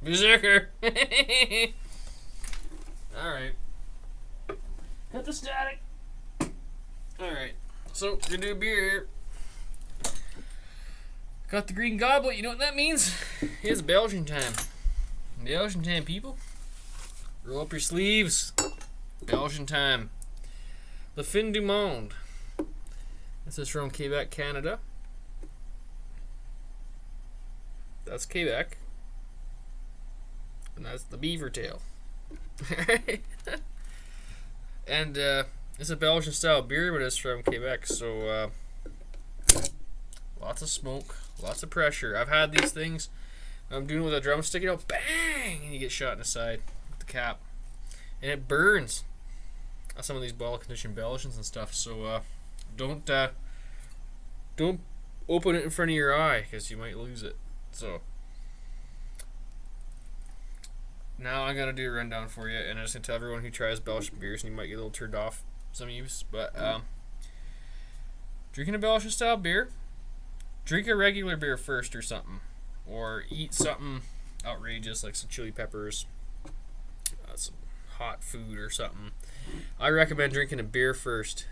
Beerzerker. Alright. Cut the static. Alright. So, we're gonna do a beer here. Got the green goblet. You know what that means? It's Belgian time. Belgian time, people. Roll up your sleeves. Belgian time. The Fin Du Monde. This is from Quebec, Canada. That's Quebec. And that's the beaver tail. And it's a Belgian style beer, but it's from Quebec, so lots of smoke, lots of pressure. I've had these things. I'm doing it with a drumstick, you know, bang, and you get shot in the side with the cap, and it burns. Some of these bottle conditioned Belgians and stuff. So don't open it in front of your eye because you might lose it. So now I'm gonna do a rundown for you, and I'm just gonna tell everyone who tries Belgian beers, and you might get a little turned off, some of you, but drinking a Belgian style beer, drink a regular beer first or something, or eat something outrageous like some chili peppers, some hot food or something. I recommend drinking a beer first,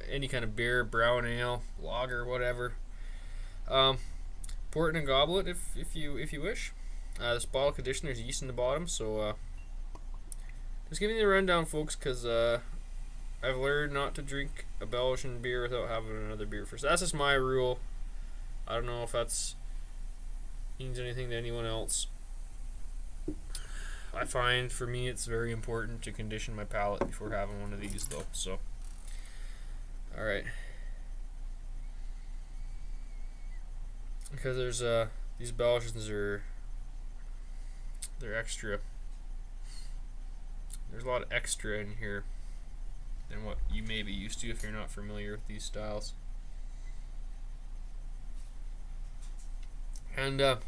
any kind of beer, brown ale, lager, whatever. Pour it in a goblet if you wish. This bottle conditioner, there's yeast in the bottom, so just giving you the rundown, folks, because I've learned not to drink a Belgian beer without having another beer first. That's just my rule. I don't know if that's means anything to anyone else. I find for me it's very important to condition my palate before having one of these, though. So, all right, because there's these Belgians they're extra. There's a lot of extra in here than what you may be used to if you're not familiar with these styles. And it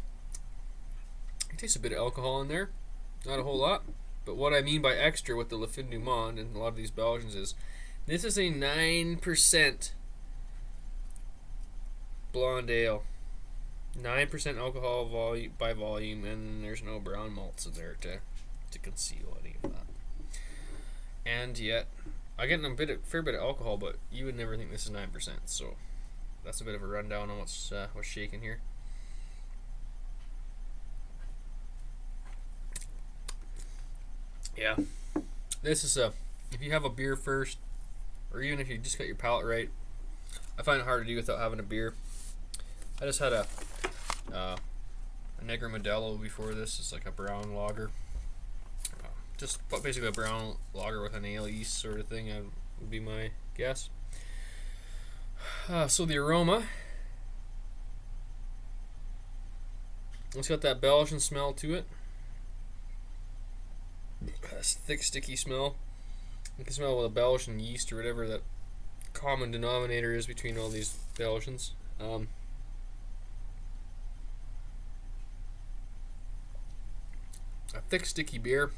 tastes a bit of alcohol in there. Not a whole lot. But what I mean by extra with the Le Fin Du Monde and a lot of these Belgians is this is a 9% blonde ale. 9% alcohol by volume, and there's no brown malts in there to conceal any of that. And yet, I get a fair bit of alcohol, but you would never think this is 9%. So that's a bit of a rundown on what's shaking here. Yeah, this is if you have a beer first, or even if you just got your palate right, I find it hard to do without having a beer. I just had a Negra Modelo before this. It's like a brown lager, just basically a brown lager with an ale yeast sort of thing. Would be my guess. So the aroma, it's got that Belgian smell to it. That's thick, sticky smell. You can smell the Belgian yeast or whatever that common denominator is between all these Belgians. A thick, sticky beer.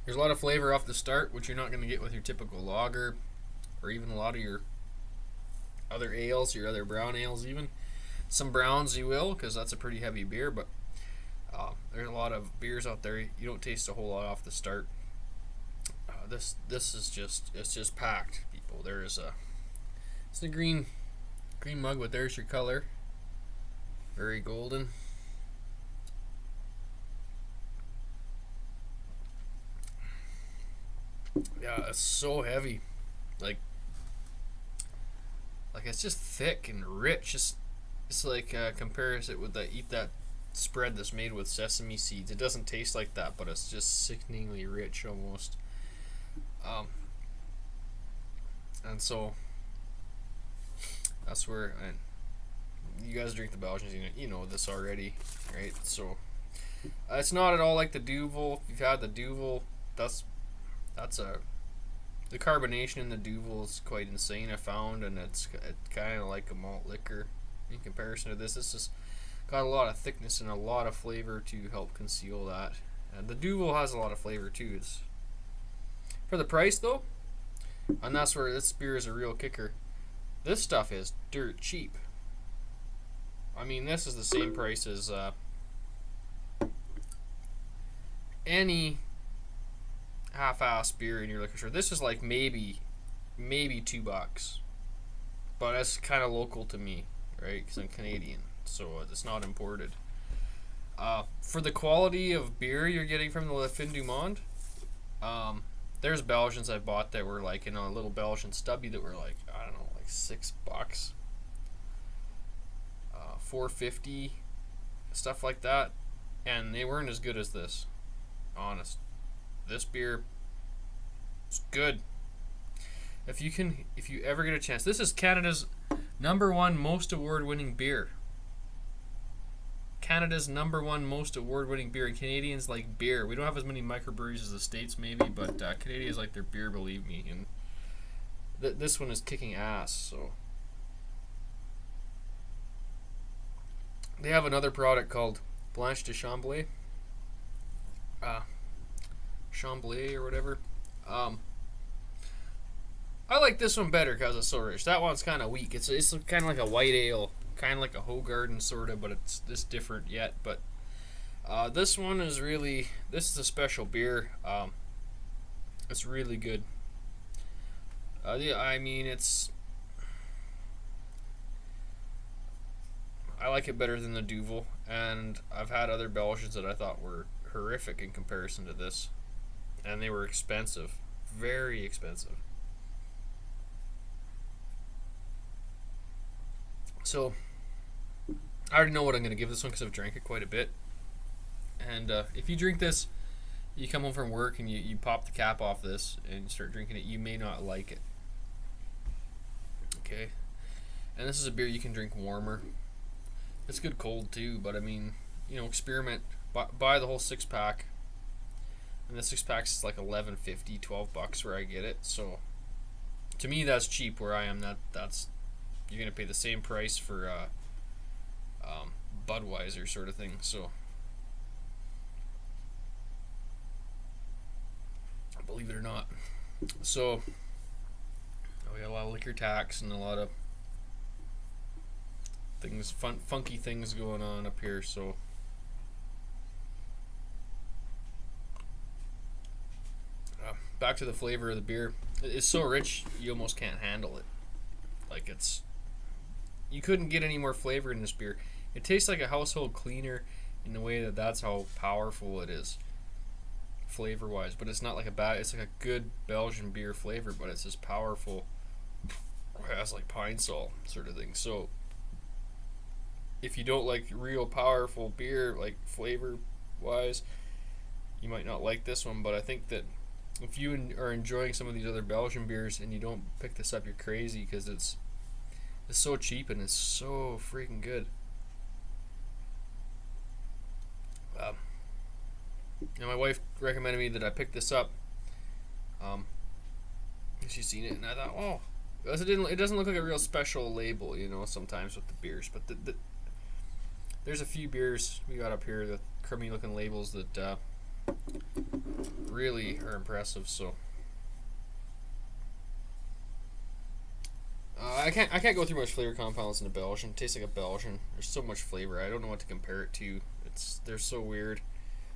There's a lot of flavor off the start, which you're not going to get with your typical lager, or even a lot of your other ales, your other brown ales even. Some browns you will, because that's a pretty heavy beer, but there's a lot of beers out there you don't taste a whole lot off the start. This is just packed, people. It's a green mug, but there's your color. Very golden. Yeah, it's so heavy. Like it's just thick and rich. It's like compares it with eat that spread that's made with sesame seeds. It doesn't taste like that, but it's just sickeningly rich almost. And so that's where, and you guys drink the Belgians, you know this already, right? So it's not at all like the Duvel. If you've had the Duvel, that's the carbonation in the Duvel is quite insane, I found, and it's kind of like a malt liquor in comparison to this. This has got a lot of thickness and a lot of flavor to help conceal that. And the Duvel has a lot of flavor too. It's for the price though, and that's where this beer is a real kicker. This stuff is dirt cheap. I mean, this is the same price as any half-ass beer in your liquor store. This is like maybe $2, but it's kind of local to me, right? Because I'm Canadian, so it's not imported. For the quality of beer you're getting from the Fin Du Monde, there's Belgians I bought that were like in a little Belgian stubby that were like, I don't know, like $6, $4.50, stuff like that, and they weren't as good as this. Honest, this beer is good. If you ever get a chance, this is Canada's #1 most award-winning beer. Canada's #1 most award-winning beer, and Canadians like beer. We don't have as many microbreweries as the States, maybe, but Canadians like their beer, believe me. And this one is kicking ass. So they have another product called Blanche de Chambly, Chambly or whatever. I like this one better because it's so rich. That one's kind of weak. It's kind of like a white ale, kind of like a Hoegaarden sort of, but it's this different yet. But this one is really, this is a special beer. It's really good. Yeah, I mean, I like it better than the Duvel, and I've had other Belgians that I thought were horrific in comparison to this, and they were expensive, very expensive. So I already know what I'm going to give this one because I've drank it quite a bit. And if you drink this, you come home from work and you pop the cap off this and you start drinking it, you may not like it. Okay? And this is a beer you can drink warmer. It's good cold too, but I mean, experiment. Buy the whole 6-pack. And the 6-pack is like $11.50, $12 where I get it. So to me, that's cheap where I am. That's you're going to pay the same price for Budweiser sort of thing. So believe it or not. So we got a lot of liquor tax and a lot of things, funky things going on up here. So back to the flavor of the beer. It's so rich you almost can't handle it. Like you couldn't get any more flavor in this beer. It tastes like a household cleaner in the way that's how powerful it is flavor wise, but it's not like it's like a good Belgian beer flavor, but it's as powerful as like pine sol sort of thing. So if you don't like real powerful beer, like flavor wise, you might not like this one. But I think that if you are enjoying some of these other Belgian beers and you don't pick this up, you're crazy, because it's so cheap and it's so freaking good. And my wife recommended me that I pick this up. She's seen it, and I thought, oh, it doesn't look like a real special label, sometimes with the beers. But there's a few beers we got up here, the crummy looking labels that really are impressive. So I can't go through much flavor compounds in a Belgian. It tastes like a Belgian. There's so much flavor. I don't know what to compare it to. They're so weird.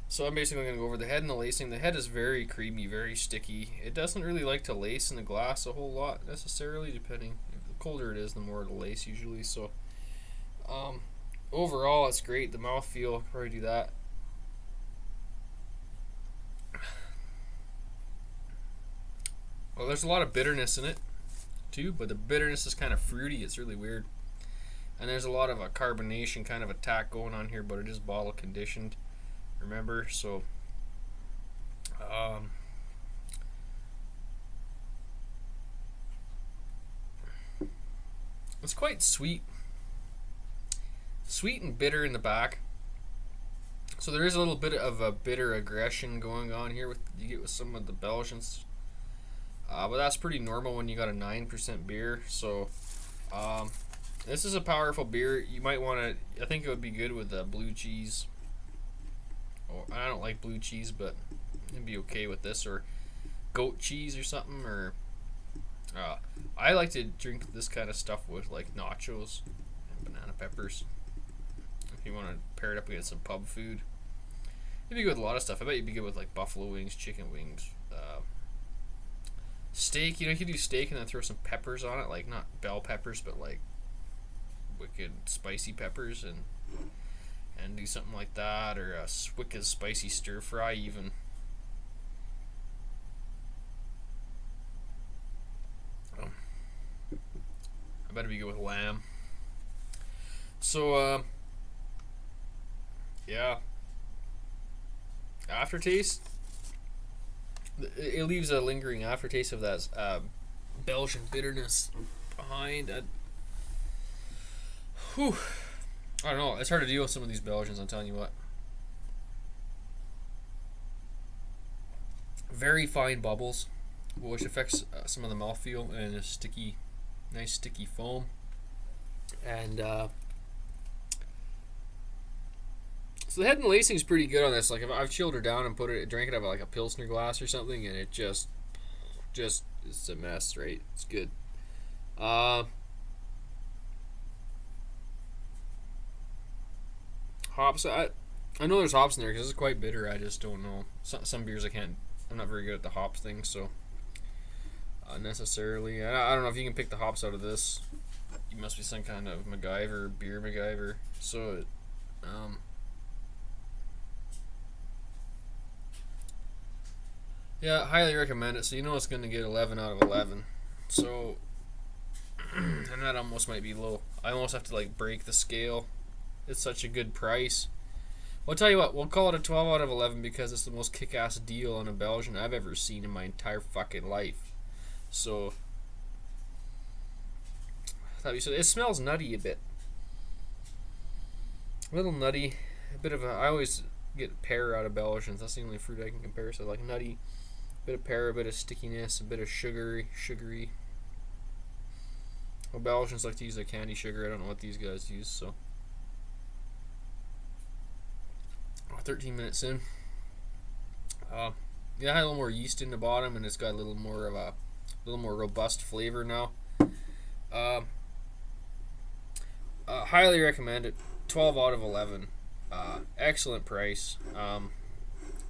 So I'm basically going to go over the head and the lacing. The head is very creamy, very sticky. It doesn't really like to lace in the glass a whole lot necessarily, depending. The colder it is, the more it'll lace usually. So overall, it's great. The mouthfeel, probably do that. Well, there's a lot of bitterness in it too, but the bitterness is kind of fruity. It's really weird. And there's a lot of a carbonation kind of attack going on here, but it is bottle conditioned, remember? So it's quite sweet and bitter in the back. So there is a little bit of a bitter aggression going on here with you get with some of the Belgians, but that's pretty normal when you got a 9% beer. So this is a powerful beer. You might want to. I think it would be good with blue cheese. Or I don't like blue cheese, but it'd be okay with this, or goat cheese or something. Or I like to drink this kind of stuff with like nachos and banana peppers. If you want to pair it up against some pub food, you'd be good with a lot of stuff. I bet you'd be good with like buffalo wings, chicken wings, steak. You know, you could do steak and then throw some peppers on it, like not bell peppers, but like wicked spicy peppers, and do something like that, or a wicked spicy stir fry even. I bet it'd be good with lamb. So yeah, aftertaste, it leaves a lingering aftertaste of that Belgian bitterness behind. I don't know, it's hard to deal with some of these Belgians, I'm telling you what. Very fine bubbles, which affects some of the mouthfeel, and a nice sticky foam. And so the head and lacing is pretty good on this. Like if I've chilled her down and drank it out of like a Pilsner glass or something, and it just it's a mess, right? It's good. Hops. I know there's hops in there because it's quite bitter. I just don't know. Some beers I'm not very good at the hops thing, so necessarily. I don't know if you can pick the hops out of this. You must be some kind of beer MacGyver. So yeah, highly recommend it. So you know it's going to get 11 out of 11. So, and that almost might be low. I almost have to like break the scale. It's such a good price. Well, I'll tell you what, we'll call it a 12 out of 11 because it's the most kick-ass deal on a Belgian I've ever seen in my entire fucking life. So, I thought you said it smells nutty a bit. A little nutty. A bit of a. I always get pear out of Belgians. That's the only fruit I can compare. So, like nutty, a bit of pear, a bit of stickiness, a bit of sugary. Well, Belgians like to use like candy sugar. I don't know what these guys use, so. 13 minutes in. Yeah, I had a little more yeast in the bottom, and it's got a little more robust flavor now. Highly recommend it. 12 out of 11. Excellent price.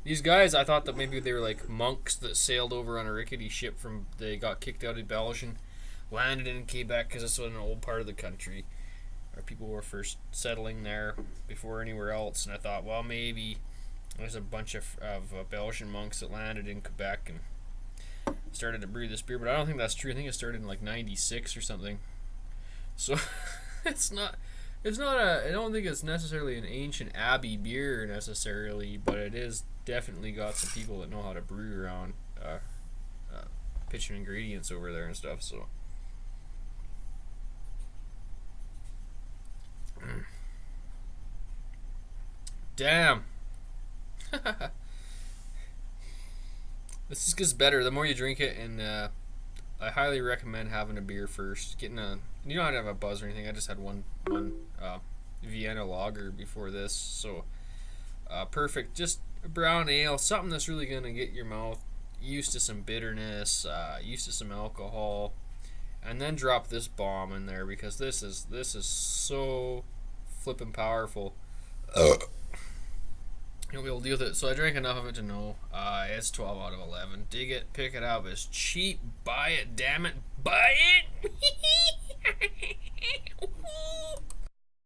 These guys, I thought that maybe they were like monks that sailed over on a rickety ship they got kicked out of Belgium, landed in Quebec because it's an old part of the country. People were first settling there before anywhere else, and I thought, well, maybe there's a bunch of Belgian monks that landed in Quebec and started to brew this beer, but I don't think that's true. I think it started in like 96 or something. So it's not I don't think it's necessarily an ancient abbey beer necessarily, but it is definitely got some people that know how to brew around pitching ingredients over there and stuff. So damn. This just gets better the more you drink it, and I highly recommend having a beer first. You don't have to have a buzz or anything. I just had one Vienna lager before this, so perfect. Just a brown ale, something that's really gonna get your mouth used to some bitterness, used to some alcohol, and then drop this bomb in there because this is so flippin' powerful. You'll be able to deal with it. So I drank enough of it to know it's 12 out of 11. Dig it, pick it up. It's cheap. Buy it, damn it. Buy it!